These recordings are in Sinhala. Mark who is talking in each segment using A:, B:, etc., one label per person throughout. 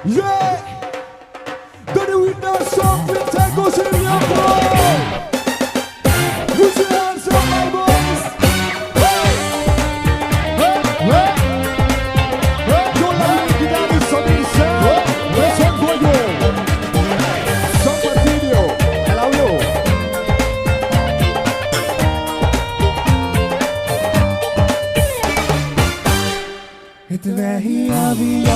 A: Yeah! Don't you know something? Take us in your flow! Put your hands up, my boys! Hey! Hey! Hey! Hey! Don't let me get down with some inside! Let's go for you! Some video! Hello, you! It's very obvious.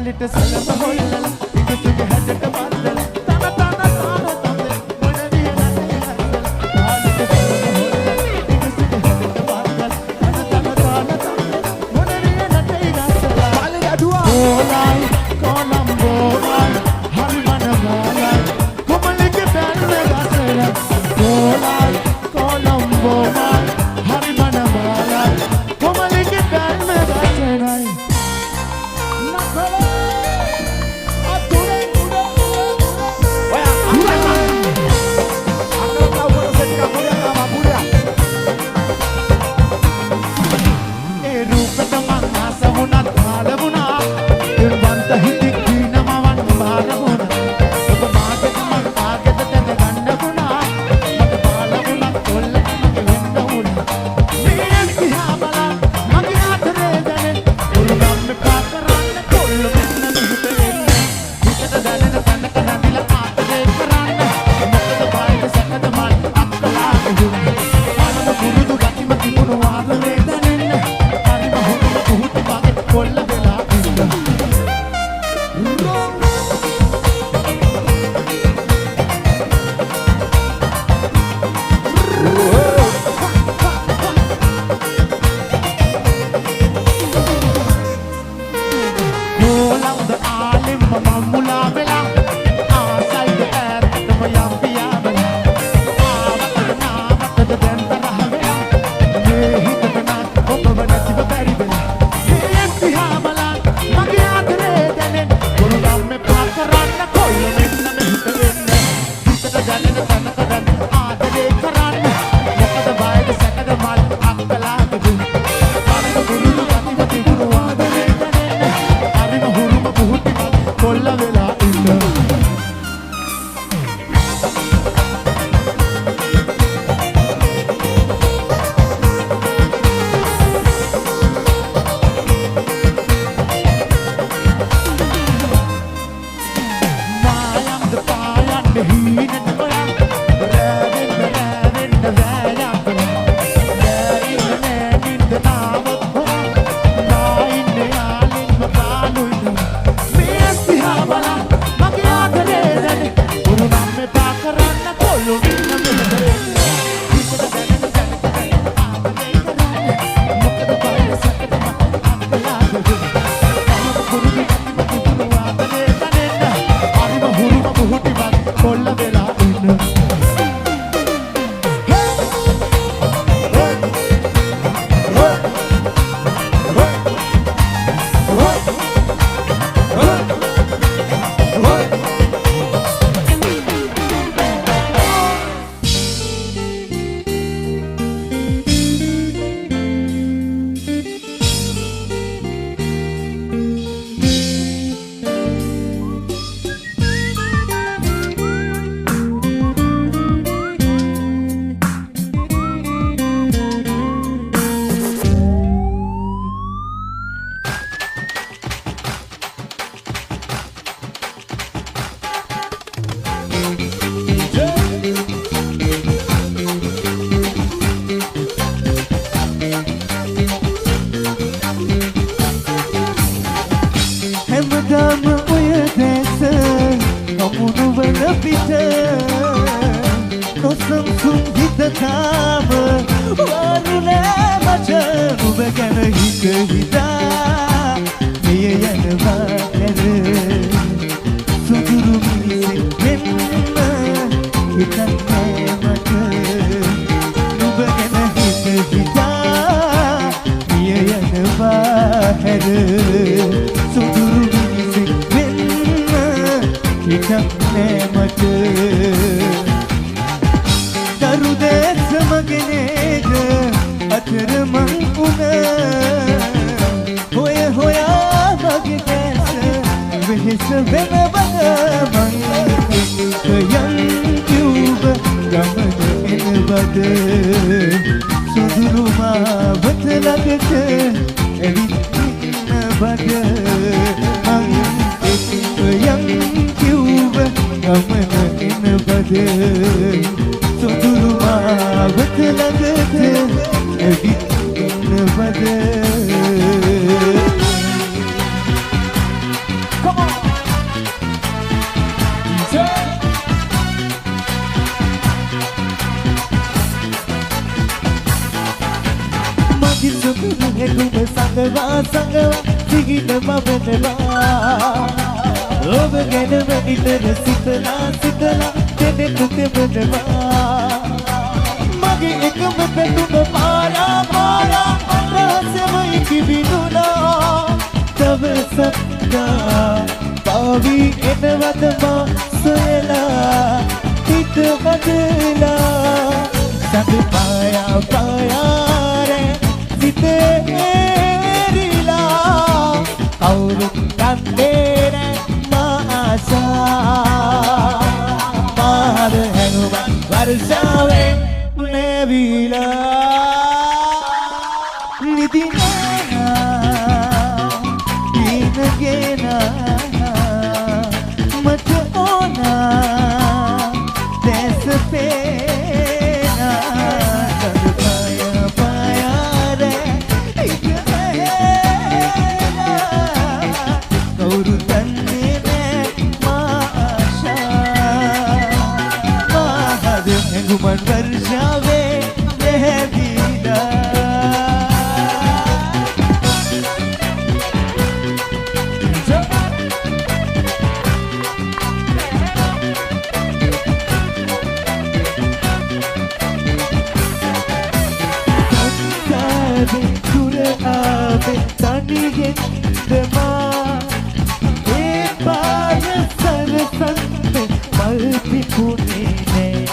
B: පාලිට සලම හොල්ලලා ඉදුතුගේ හැඩට බල්ලලා තන තන තන තම මොනවිය නැතේ පාලිට සලම හොල්ලලා ඉදුතුගේ හැඩට බල්ලලා තන තන තන තම මොනවිය නැතේ ගස්සලා
A: පාලි ගැඩුවා
B: ඕලයි කොළඹෝලයි හරි මන මාලයි කොමලගේ බැල්ම ගස්සලා ඕලයි කොළඹෝලයි හරි මන මාලයි කොමලගේ බැල්ම ගස්සලා සංගවා දිගින මවනවා ඔබ ගැන විතර සිතලා දෙනෙකු දෙබනවා මගේ එකම පැතුම පාරා රහසමයි කිවිදුනා දවසක් පාවි එනවද මා සොයලා හිත හදලා සඳ පායාරේ සිතේ එරිලා අවුරුත් කන්දේ මා ආසා මාද හැඟුම වර්ෂාවේ නැවිලා නිදිනා ඉනගෙනා මට ඕනා දැසපේනා පායාරේ ඉකහෙලා කවුරු දන්නේ නෑ මා ආශා මාද හැඟුමන් වර්ෂාවේ නැවිලා තනියෙන් දෙමා ඒ පාය සරසන්ත මල් පිපුනේ නෑ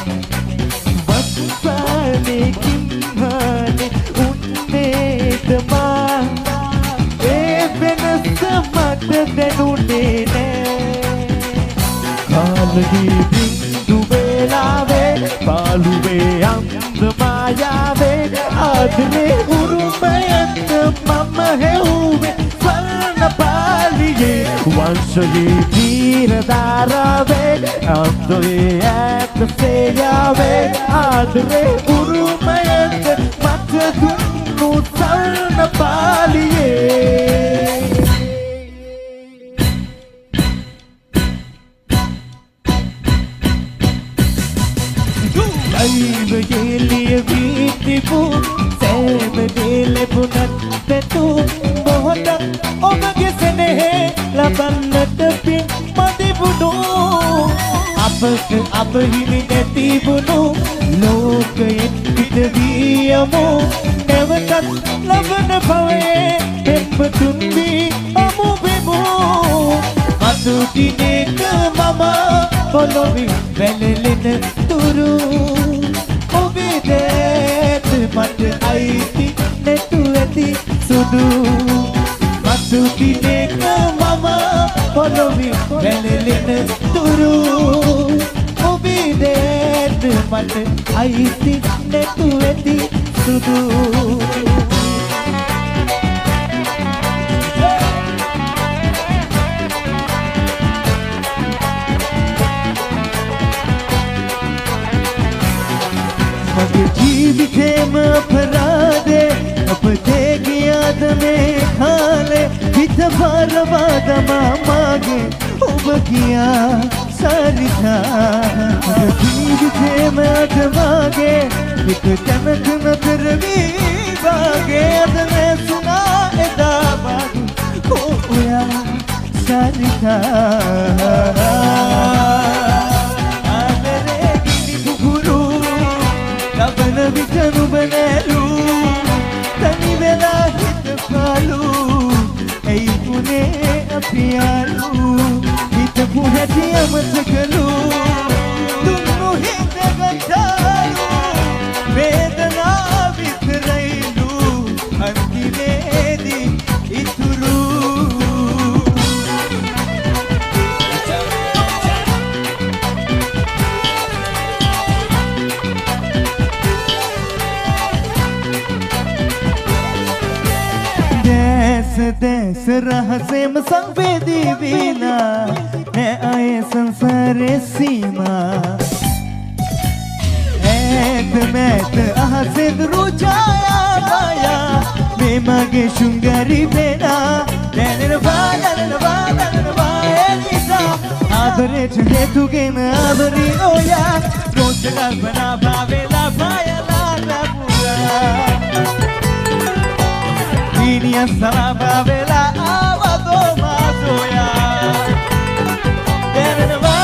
B: වත්සානේ කිම්හනේ උන්නේ දෙමා ඒ වෙනස මට දැනුනේ නෑ කාලදී බින්දු වේලාවේ පාළුවේ අන්ද මායාවේ ආදරේ උරුමයන්ත මම හෙව්වේ ස්වර්ණ පාලියේ වංශයේ තීරදාරාවේ අන්දේ ඇත්ත සේයාවේ ආදරේ උරුමයන්ත මට දුන්නු ස්වර්ණ පාලියේ Yeliye vitipu seme dile punat tetu bohodak omage senehe labannat pin madibunu apahini neti bunu lokayen pitviyamu nevatat labana phave peptunbi amu bemu matu dineka mama polovi velelena turu මට අයිති නැතු ඇති සුදු මතු දිනක මම පොළොවේ වැළලෙන තුරු ඔබේ දෙයට මට අයිති නැතු ඇති සුදු जीवितेम अपराधे अपते गियाद में खाले हित भरवाद मागे उब किया सारिथा जीवितेम अधवागे हित जनक नदरवी बागे अदने सुना एदा बागु कोया सारिथा Labana vitanu banelu tani vela hit palu ei pune apialu hit puhati amatakalu tunnu hit gantalu vedana vitrailu antivedi ituru देश रहस्यम संवेदी बिना मैं आए संसारे सीमा ऐत मैत अहसिद रुचाया माया मैं मगे शुंगारी बेना आदरे चहे तुगे न आदरी ओया रोजगार बना भावेला पाया ला पूरा salaba vela avado mazoya Denava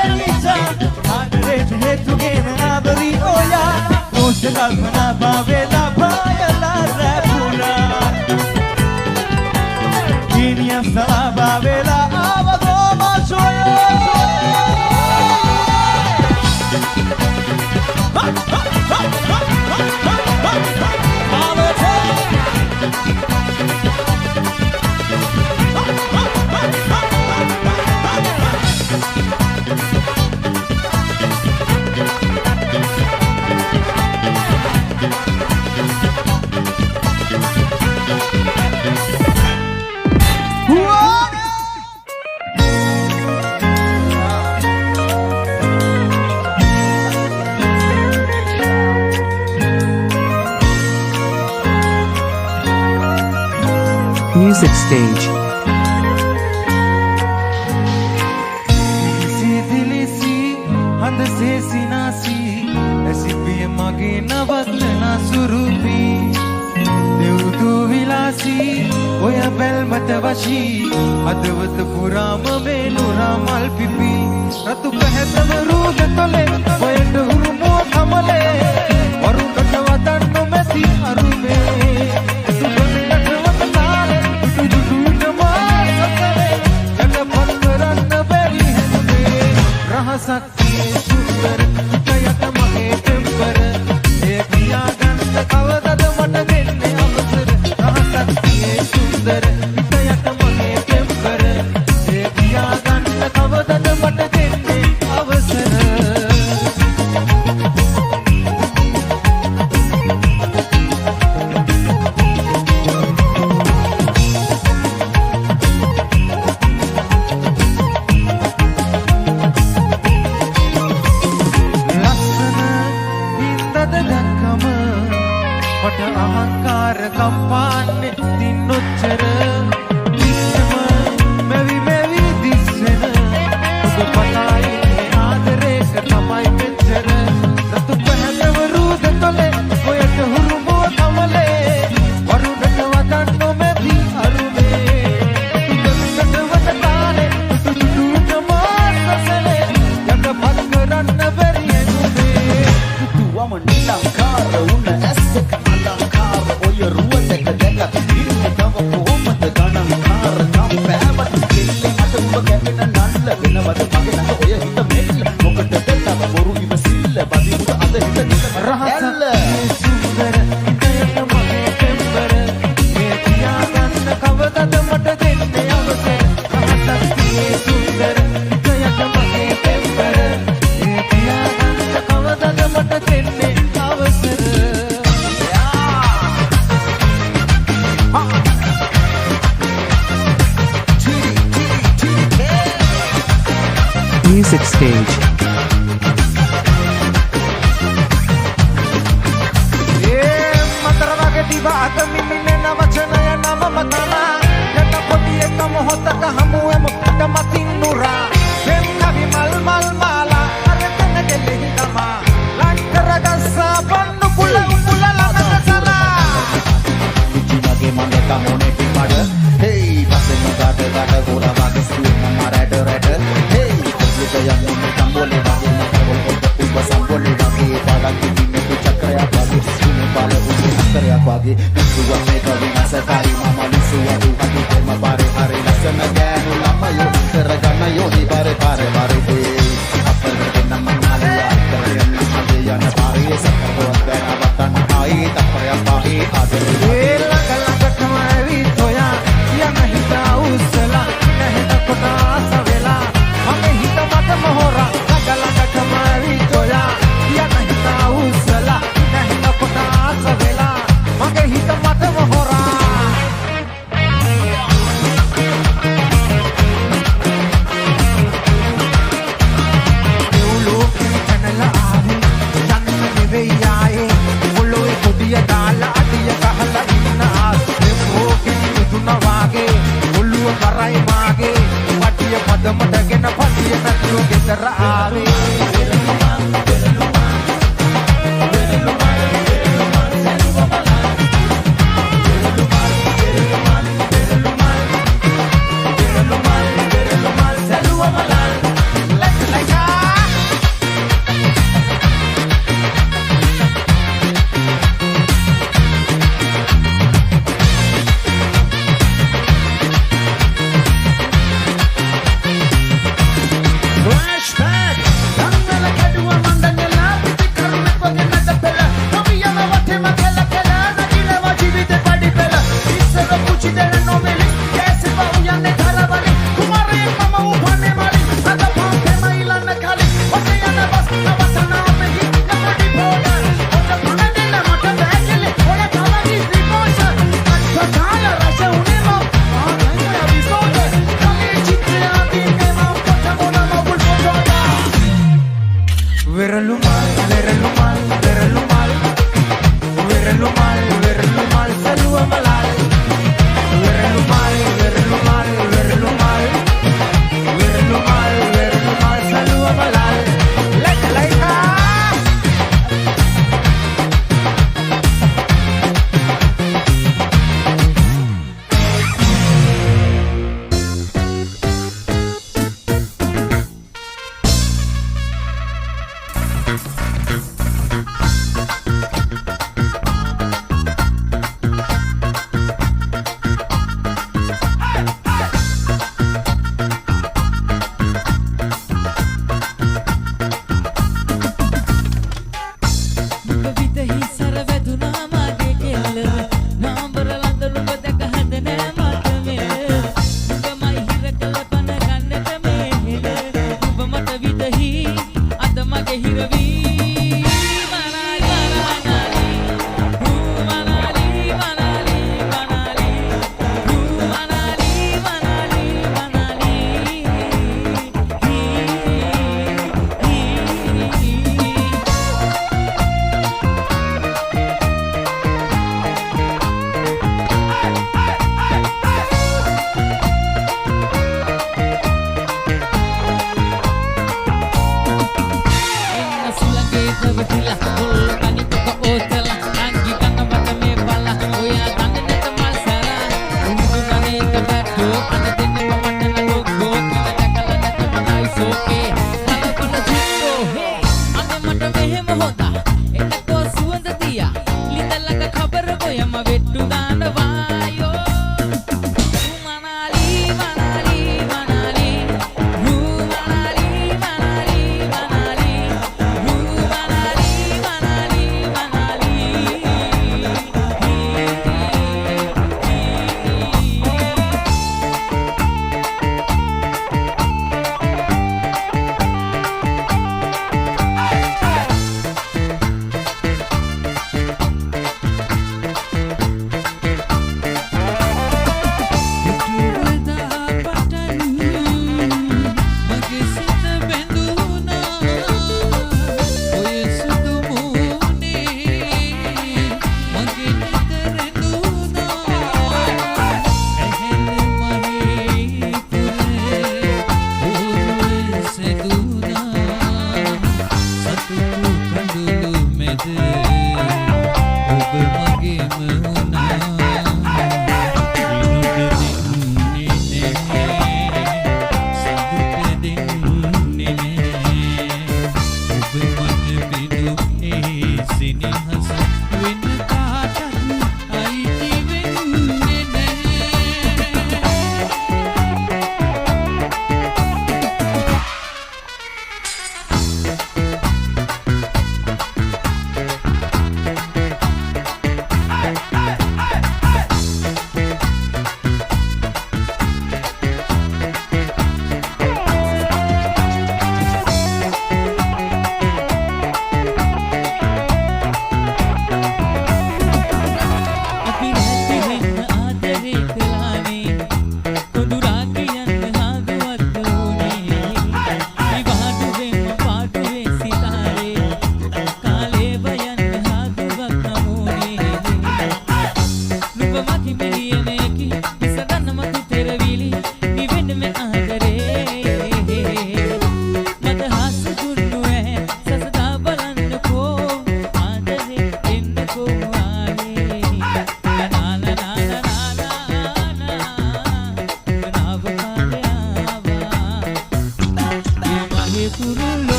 B: elisa Adre hetu gena abri oya Noche salaba vela paya la rapula Kinia salaba vela avado mazoya
C: Music stage.
B: Dilisi, hand se sinasi, aisi piye mage navatlana surupi. Devdu vilasi, oya bel matavashi, advat puram me nuramal pipi. Ratu pehtam rood tole, oya durumo thamale, varu katwatan no mesi arume. Sakti sundar kayat mahe temper ekiya ganta kavadad mata denne avasar sakti sundar kayat mahe temper ekiya ganta kavadad mata denne avasar අහංකාර කම්පාන්නේ දින්නොච්චර කිස්සම මෙවි මෙවි දිස්සෙන ඔබ පතායින්නේ ආදරේක තමයි මෙච්චර රතු පැහැදවරුද තොලේ ඔයට හුරුමෝ තමලේ වරුඩට වදන්නො මෙවි අරුමේ තුදස්සට වදතානේ තුටුට මාසසලේ යට පත් කරන්න බැරි එනුමේ තුතුවම නිලංකාර උන්න ඇස්සක
C: Music stage.
B: මතරවගේ දිව අත මිමිනෙන වචනය නම මතනා යට පොඩි එක මොහොතක හමුවෙමු කට මතින් නුරා වෙම් කවි මල් මල් මාලා අරගෙන ගෙලෙහි තමා ලංකර ගස්සා පන්නු පුල උපුල ළඟට සලා කිචිමගේ මගේ කමෝනේ පිපඩ හේයි පසෙන් ගාට ගාට ගෝලා වගේ ස්තුන මරඩ රඩ හේයි yang tambole bagi nakol uba sambole bagi palagi dine chakra bagi sine pala ubi sakra bagi suwa me kavi nasakari mama suwa du hadi tema bare hare nasana ganu lamayo teragana yo ni bare bare bare de apar de namale ya namade ya na bare sakro dana batan ai tapya pahi adel ela gala katmari toya ya nahi ta usla nahi ta kota savela hame hita mata mohora gala katmari toya ya nahi ta usla nahi ta kota savela hame hita mata mohora පදමටගෙන පටිය නැතුව ගෙදර ආවේ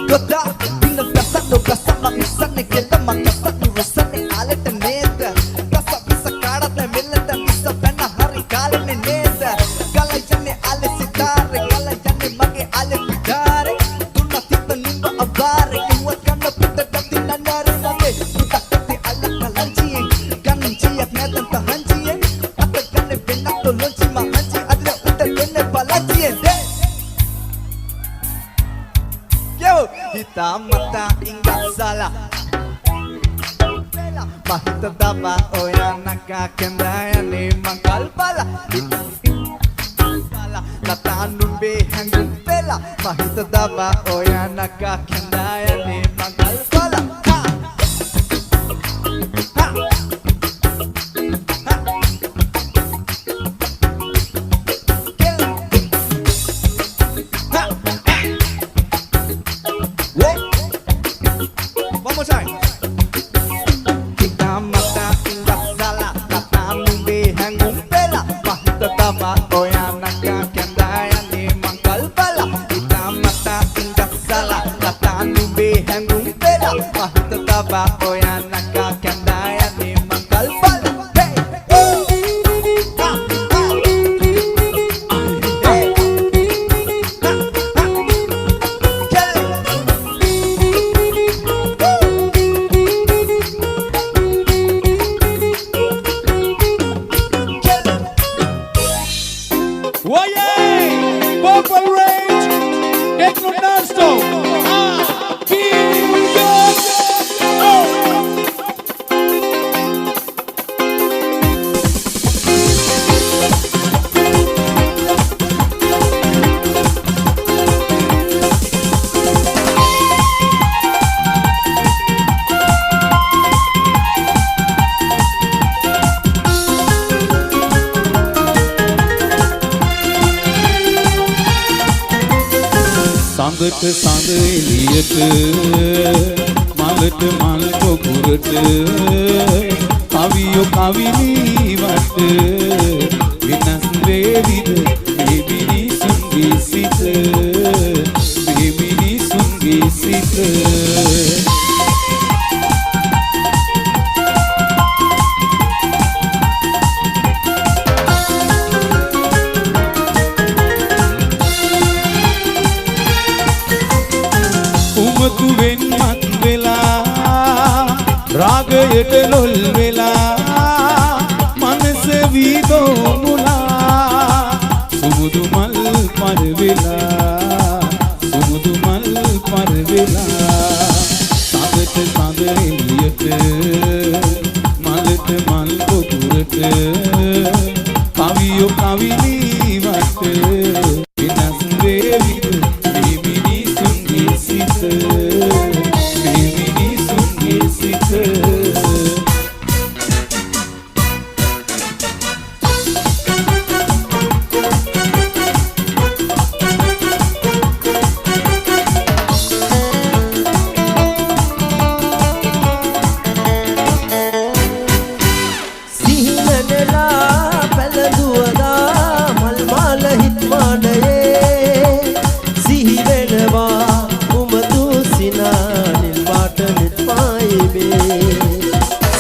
D: Gota, bina biasa do biasa makisan ni kita makasa urusan ni alat dan
B: mata hingga salah Mahita daba oya nakakendaya ni mangkal pala Latanun behang pela Mahita daba oya nakakendaya ni mangkal pala Ha! Ha! One more time. Kita mata indah salah kata numbi hangung pela Mahita tama oya nakakendaya ni mangkal pala Kita mata indah salah kata numbi hangung pela Mahita tama oya nakakendaya ni mangkal pala Hey! Ha! Ha! Hey! Ha! Ha! Kill!
A: Oye, Purple Range, Techno Non-Stop.
D: සඳට සඳ එළියට මලට මල් පොකුරට කවියෝ කවිලීවට වෙනස් වේවිද මේ මිනිසුන්ගේ සිත මේ මිනිසුන්ගේ සිත උමතු වෙන්මත් වෙලා රාගයට ලොල් වෙලා මනස වීදෝ මුලා සුමුදු මල් පර වෙලා සුමුදු මල් පර වෙලා සඳට සඳ එළියට මලට මල් පොකුරට කවියෝ කවිලීවට වෙනස් වේවිද මේ මිනිසුන්ගේ සිත මේ මිනිසුන්ගේ සිත
B: සිහිනනලා පැලඳුවදා මල් මාල හිත්මානයේ සිහි වෙනවා උමතු සිනා නිල් පාට නෙත් පායිමේ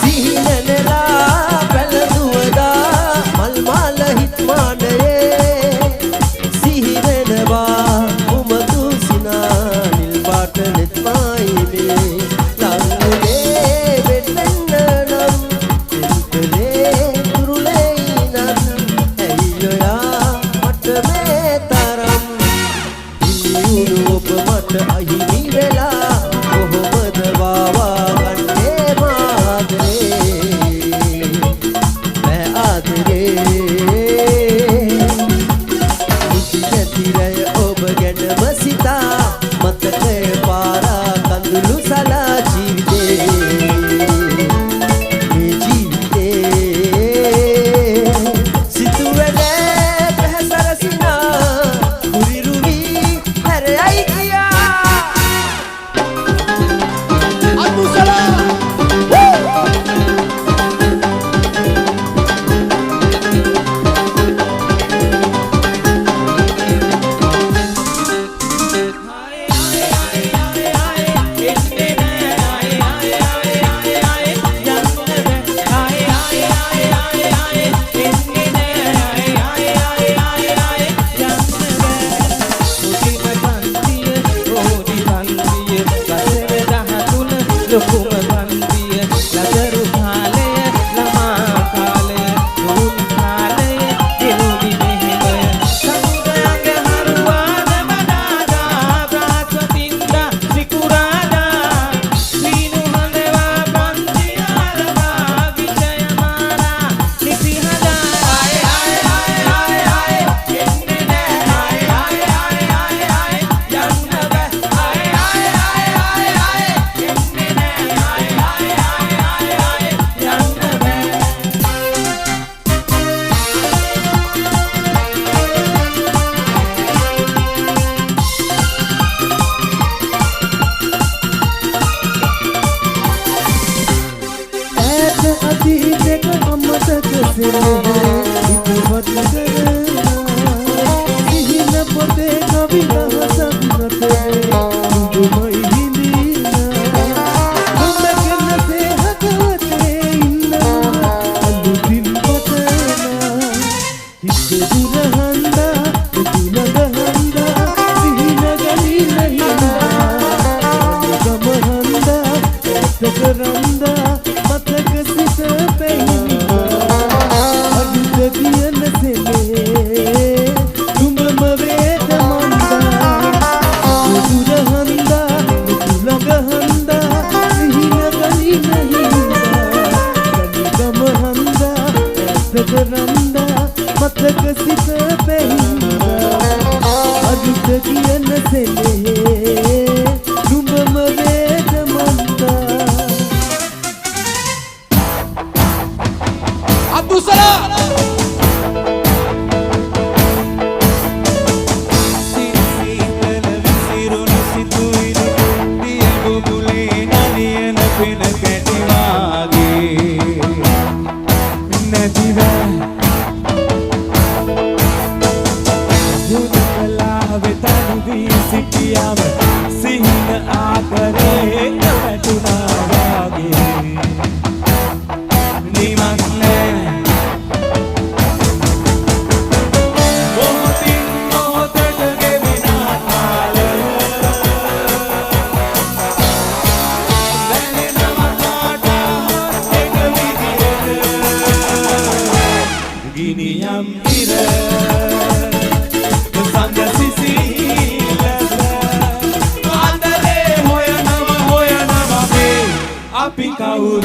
B: සිහිනනලා පැලඳුවදා මල් මාල හිත්මානයේ සිහි වෙනවා උමතු සිනා නිල් පාට නෙත් පායිමේ ලංගුනේ වෙන්නනම් අහිමි වෙලා කොහොමද වාවා ගන්නේ මාදරේ මෑ ආදරේ මුචි නැතිරය ඔබ ගැනම සිතා මතකය පාරා කඳුළු සලා ජීවිතේ මේ ජීවිතේ සිතුවැල පැහැසරසිනා කුරිරුවී හැරයයි කියා අතීතක අමතක සෙනෙහේ ඉතිවත් කරනා සිහින පොතේ කවි රහසක් නැතේ උඹමයි හිඳිනා උඹ කනසේ හදවතේ ඉන්නා අලුතින් පතනා හිත දුරහන්දා දුලඟ හන්දා සිහින ගලී නැහිනා ගමහන්දා ඇත්තකරන්දා මතක සිත පැහිනා අදුත කියන සෙනේ උඹම වේදමන්දා දුරහන්දා දුලඟ හන්දා සිහින ගලී නැහිනා ගමහන්දා ඇත්තකරන්දා මතක සිත පැහිනා අදුත කියන සෙනේ උඹම වේදමන්දා
A: Abdussalam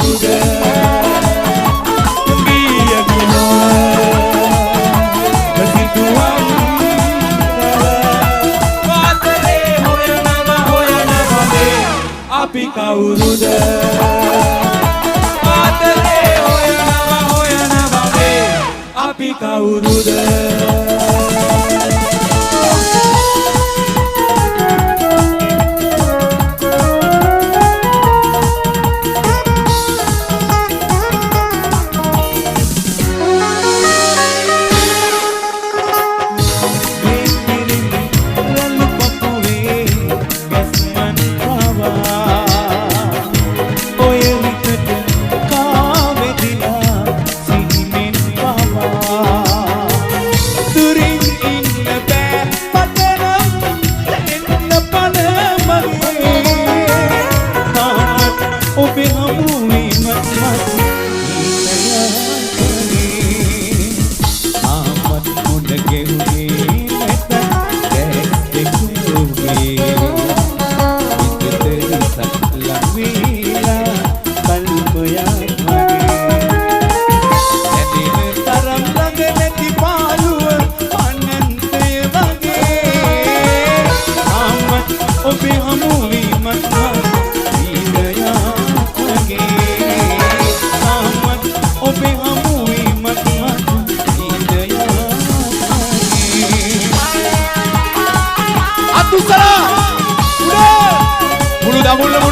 A: udah. Mulut